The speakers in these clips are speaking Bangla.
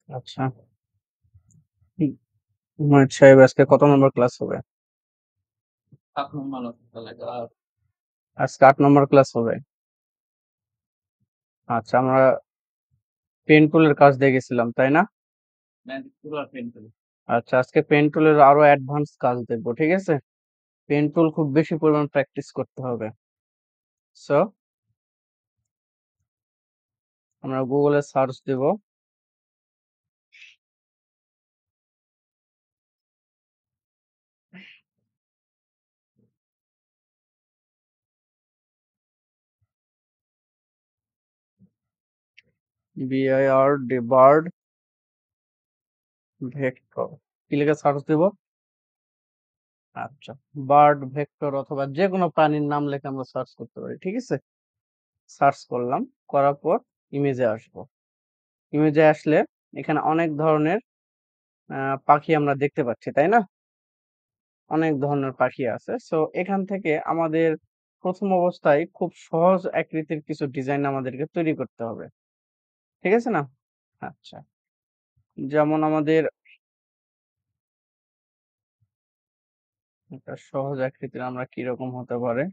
আচ্ছা। হুমায়ুন সাহেব আজকে কত নম্বর ক্লাস হবে? আজকে ৮ নম্বর ক্লাস হবে। আচ্ছা, আমরা পেন টুলের কাজ দেখেছিলাম, তাই না? আচ্ছা, আজকে পেন টুলের আরো অ্যাডভান্স কাজ দেখবো, ঠিক আছে? পেন টুল খুব বেশি পরিমাণ প্র্যাকটিস করতে হবে। সো আমরা গুগলে সার্চ দেব। BIRD বার্ড ভেক্টর কি লিখে সার্চ দেব? আচ্ছা, বার্ড ভেক্টর অথবা যে কোনো প্রাণীর নাম লিখে আমরা সার্চ করতে পারি, ঠিক আছে? সার্চ করলাম, করার পর ইমেজে আসবো। ইমেজে আসলে এখানে অনেক ধরনের পাখি আমরা দেখতে পাচ্ছি, তাই না? অনেক ধরনের পাখি আছে। সো এখান থেকে আমাদের প্রথম অবস্থায় খুব সহজ আকৃতির কিছু ডিজাইন আমাদেরকে তৈরি করতে হবে, ঠিক আছে না? আচ্ছা, যেমন আমাদের একটা সহজ আকৃতির আমরা কিরকম হতে পারে।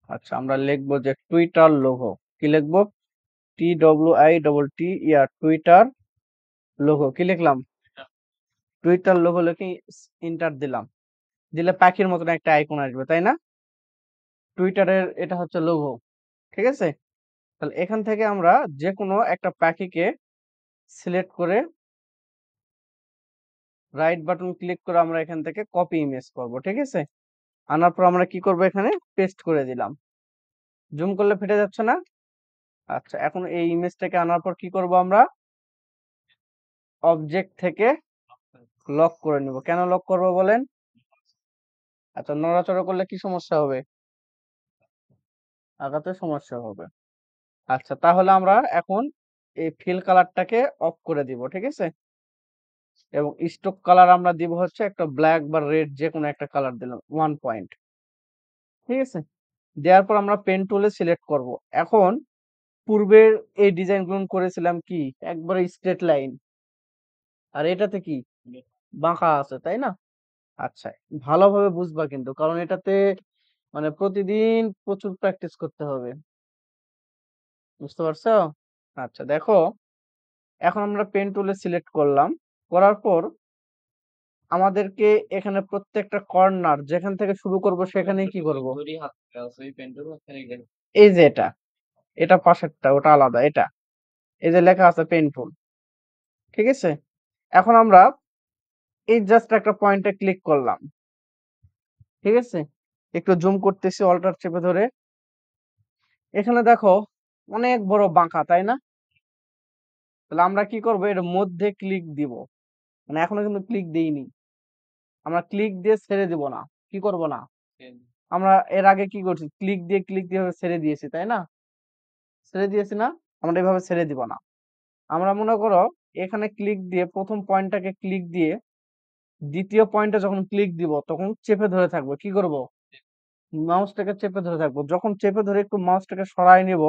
আচ্ছা, আমরা লিখবো যে টুইটার লোগো। কি লিখবো? TWITT Twitter logo. কি লিখলাম? টুইটার লোগো লিখে এন্টার দিলাম। দিলে পাখির মতন একটা আইকন আসবে, তাই না? টুইটারের এটা হচ্ছে লোগো, ঠিক আছে? তাহলে এখান থেকে আমরা যে কোনো একটা পাখিকে সিলেক্ট করে রাইট বাটন ক্লিক করে আমরা এখান থেকে কপি ইমেজ করব, ঠিক আছে? আনার পর আমরা কি করব, এখানে পেস্ট করে দিলাম। জুম করলে ফেটে যাচ্ছে না? আচ্ছা, এখন এই ইমেজটাকে আনার পর কি করব, আমরা অবজেক্ট থেকে লক করে নিব। কেন লক করব বলেন? আচ্ছা, নড়াচড়া করলে কি সমস্যা হবে? আগাতে সমস্যা হবে। আচ্ছা, তাহলে আমরা এখন এই ফিল কালারটাকে অফ করে দিব, ঠিক আছে? এবং স্ট্রোক কালার আমরা দিব হচ্ছে একটা ব্ল্যাক বা রেড, যে কোনো একটা কালার দিলাম 1 পয়েন্ট, ঠিক আছে? দেওয়ার পর আমরা পেন টুলে সিলেক্ট করব। এখন পূর্বের এই ডিজাইনগুলো করেছিলাম কি একবারে স্ট্রেট লাইন, আর এটাতে কি বাঁকা আছে, তাই না? আচ্ছা, ভালোভাবে বুঝবা কিন্তু, কারণ এটাতে মানে প্রতিদিন প্রচুর প্র্যাকটিস করতে হবে। বুঝতে পারছো? আচ্ছা, দেখো, এখন আমরা পেন টুলে সিলেক্ট করলাম। করার পর আমাদেরকে এখানে প্রত্যেকটা কর্নার যেখান থেকে শুরু করব সেখানেই কি করব, এই যে এটা পাশেরটা, ওটা আলাদা, এটা এই যে লেখা আছে পেন টুল, ঠিক আছে? এখন আমরা এই জাস্ট একটা পয়েন্টে ক্লিক করলাম, ঠিক আছে? একটু জুম করতেছি অল্টার চেপে ধরে। এখানে দেখো অনেক বড় বাঁকা, তাই না? তাহলে আমরা কি করব, এর মধ্যে ক্লিক দিব। মানে এখনো কিন্তু ক্লিক দেইনি, আমরা ক্লিক দিয়ে ছেড়ে দিব না। কি করব না, আমরা এর আগে কি করছি, ক্লিক দিয়ে ছেড়ে দিয়েছি, তাই না? ছেড়ে দিয়েছি না? আমরা এভাবে ছেড়ে দিব না। আমরা মনে করো এখানে ক্লিক দিয়ে প্রথম পয়েন্টটাকে ক্লিক দিয়ে দ্বিতীয় পয়েন্টে যখন ক্লিক দিব তখন চেপে ধরে থাকবো। কি করব, মাউসটাকে চেপে ধরে থাকবো। যখন চেপে ধরে একটু মাউসটাকে সরায় নিব,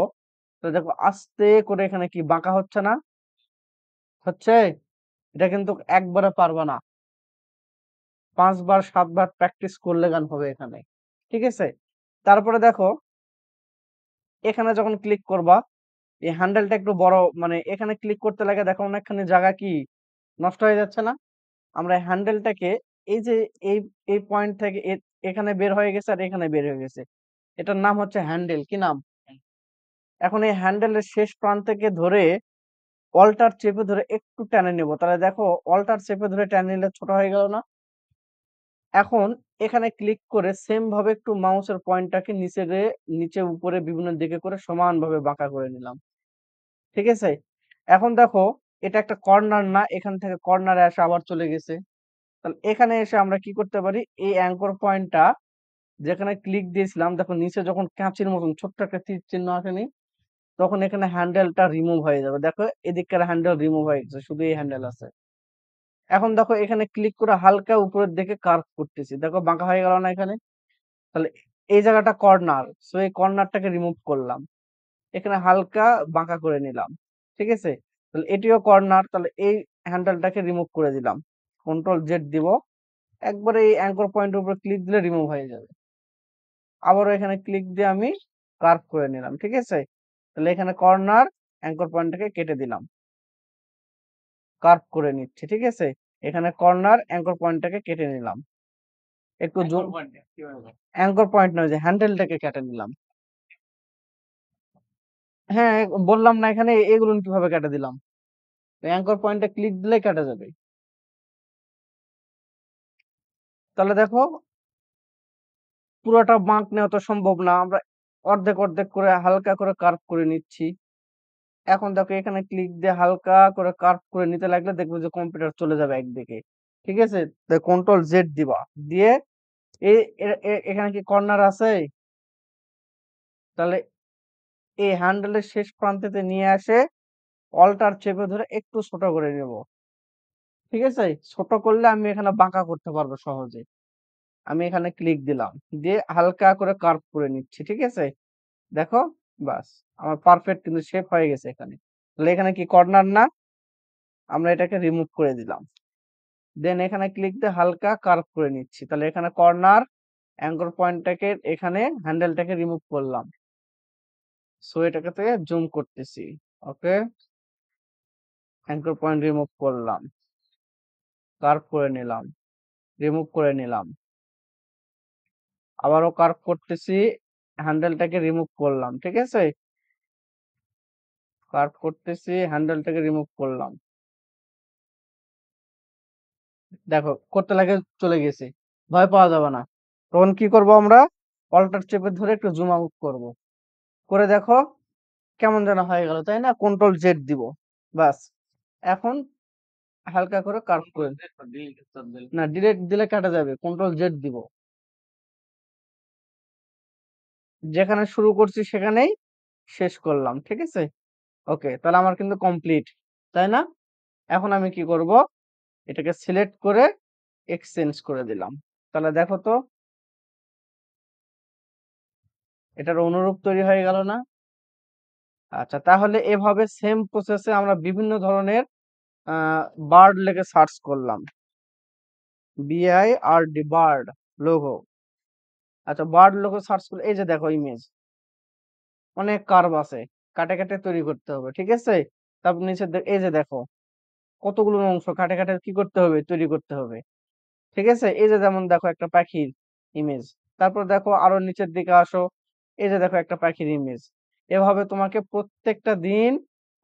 তো দেখো আস্তে করে এখানে কি বাঁকা হচ্ছে না? হচ্ছে। এটা কিন্তু একবারে পারবা না, 5 বার 7 বার প্র্যাকটিস করলে গান হবে এখানে, ঠিক আছে? তারপরে দেখো এখানে যখন ক্লিক করবা, এই হ্যান্ডেলটা একটু বড়, মানে এখানে ক্লিক করতে লাগে দেখো অনেকখানি জায়গা কি নষ্ট হয়ে যাচ্ছে না? আমরা হ্যান্ডেলটাকে এই যে এই এই পয়েন্ট থেকে এখানে বের হয়ে গেছে আর এখানে বের হয়ে গেছে, এটার নাম হচ্ছে হ্যান্ডেল। কি নাম? এখন এই হ্যান্ডেলের শেষ প্রান্তকে ধরে অল্টার চেপে ধরে একটু টেনে নেব, তাহলে দেখো অল্টার চেপে ধরে টেনে নিলে ছোট হয়ে গেল না? এখন এখানে ক্লিক করে সেম ভাবে একটু মাউসের পয়েন্টটাকে নিচে উপরে বিভিন্ন দিকে করে সমানভাবে বাঁকা করে নিলাম, ঠিক আছে? এখন দেখো এটা একটা কর্নার না, এখান থেকে কর্নারে এসে আবার চলে গেছে। তাহলে এখানে এসে আমরা কি করতে পারি, এই অ্যাঙ্কর পয়েন্টটা যেখানে ক্লিক দিয়েছিলাম দেখো নিচে যখন কাঁচির মতন ছোট্ট একটা তীর চিহ্ন আসেনি, তখন এখানে হ্যান্ডেলটা রিমুভ হয়ে যাবে। দেখো এদিককার হ্যান্ডেল রিমুভ হয়ে গেছে, শুধু এই হ্যান্ডেল আছে। এখন দেখো এখানে ক্লিক করে হালকা উপরের দিকে কার্ভ করতেছি, দেখো বাঁকা হয়ে গেল না এখানে? তাহলে এই জায়গাটা কর্নার, সো এই কর্নারটাকে রিমুভ করলাম। এখানে হালকা বাঁকা করে নিলাম। ঠিক আছে? তাহলে এটিও কর্নার, তাহলে এই হ্যান্ডেলটাকে রিমুভ করে দিলাম। কন্ট্রোল জেড দিব। একবারে এই অ্যাঙ্কর পয়েন্টের উপর ক্লিক দিলে রিমুভ হয়ে যাবে। আবারও এখানে ক্লিক দিয়ে আমি কার্ভ করে নিলাম। ঠিক আছে? তাহলে এখানে কর্নার অ্যাঙ্কর পয়েন্টটাকে কেটে দিলাম। কার্ভ করে নিচ্ছি। ঠিক আছে? এখানে কর্নার অ্যাঙ্কর পয়েন্টটাকে কেটে নিলাম। একটু জুম, অ্যাঙ্কর পয়েন্ট নয়, যে হ্যান্ডেলটাকে কেটে নিলাম। হ্যাঁ, বললাম না এখানে এগুলো কিভাবে কেটে দিলাম। অ্যাঙ্কর পয়েন্টে ক্লিক দিলেই কেটে যাবে। তাহলে দেখো, পুরোটা বাঁক নেওয়া তো সম্ভব না, আমরা অর্ধেক অর্ধেক করে হালকা করে কার্ভ করে নিচ্ছি। এখন দেখো এখানে ক্লিক দিয়ে হালকা করে কার্ভ করে নিতে লাগলে দেখবো যে কম্পিউটার চলে যাবে একদিকে। ঠিক আছে? কন্ট্রোল জেড দিবা, দিয়ে এখানে কি কর্নার আছে? তাহলে এই হ্যান্ডেলের শেষ প্রান্তেতে নিয়ে আসে অল্টার চেপে ধরে একটু ছোট করে নেব। ঠিক আছে? ছোট করলে আমি এখানে বাঁকা করতে পারবো সহজে। আমি এখানে ক্লিক দিলাম, দিয়ে হালকা করে কার্ভ করে নিচ্ছি। ঠিক আছে? দেখো, বাস আমার পারফেক্ট কিন্তু শেপ হয়ে গেছে এখানে। তাহলে এখানে কি কর্নার না? আমরা এটাকে রিমুভ করে দিলাম। দেন এখানে ক্লিক দিয়ে হালকা কার্ভ করে নিচ্ছি। তাহলে এখানে কর্নার অ্যাঙ্কর পয়েন্টটাকে, এখানে হ্যান্ডেলটাকে রিমুভ করলাম। সো এটাকে থেকে জুম করতেছি। ওকে, অ্যাঙ্কর পয়েন্ট রিমুভ করলাম, কার্ভ করে নিলাম, রিমুভ করে নিলাম, আবারও কার্ভ করতেছি, হ্যান্ডেলটাকে রিমুভ করলাম। ঠিক আছে? কার্ভ করতেছি, হ্যান্ডেলটাকে রিমুভ করলাম। দেখো করতে লাগে চলে গেছে, ভয় পাওয়া যাবে না। তখন কি করব আমরা? অল্টার চেপে ধরে একটু জুম আউট করব। করে দেখো কেমন যেন হয়ে গেল, তাই না? কন্ট্রোল জেড দিব, বাস। এখন হালকা করে কার্ভ করে, না ডিরেক্ট দিলে কাটা যাবে, কন্ট্রোল জেড দিব। যেখানে শুরু করছি সেখানেই শেষ করলাম। ঠিক আছে? ওকে, তাহলে আমার কিন্তু কমপ্লিট, তাই না? এখন আমি কি করব? এটাকে সিলেক্ট করে এক্সচেঞ্জ করে দিলাম। তাহলে দেখো তো, এটার অনুরূপ তৈরি হয়ে গেল না? আচ্ছা, তাহলে এভাবে সেম প্রসেসে আমরা বিভিন্ন ধরনের বার্ড লিখে সার্চ করলাম। BIRD, bird logo. আচ্ছা, বার্ড লোগো সার্চ করলে এই যে দেখো ইমেজ, অনেক কার্ভ আছে, কাটে কাটে তৈরি করতে হবে। ঠিক আছে? তারপর নিচে এই যে দেখো কতগুলো অংশ কাটে কাটে কি করতে হবে, তৈরি করতে হবে। ঠিক আছে? এই যে যেমন দেখো একটা পাখির ইমেজ, তারপর দেখো আরো নিচের দিকে আসো, এই যে দেখো একটা পাখির ইমেজ। এভাবে তোমাকে প্রত্যেকটা দিন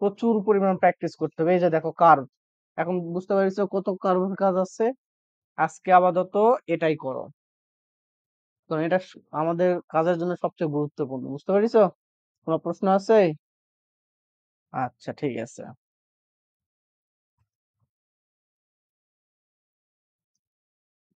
প্রচুর পরিমাণ প্র্যাকটিস করতে হবে। এই যে দেখো কার্ভ, এখন বুঝতে পারছো কত কার্ভের কাজ আছে। আজকে আপাতত এটাই করো, কারণ এটা আমাদের কাজের জন্য সবচেয়ে গুরুত্বপূর্ণ। বুঝতে পারছো? কোনো প্রশ্ন আছে? আচ্ছা, ঠিক আছে।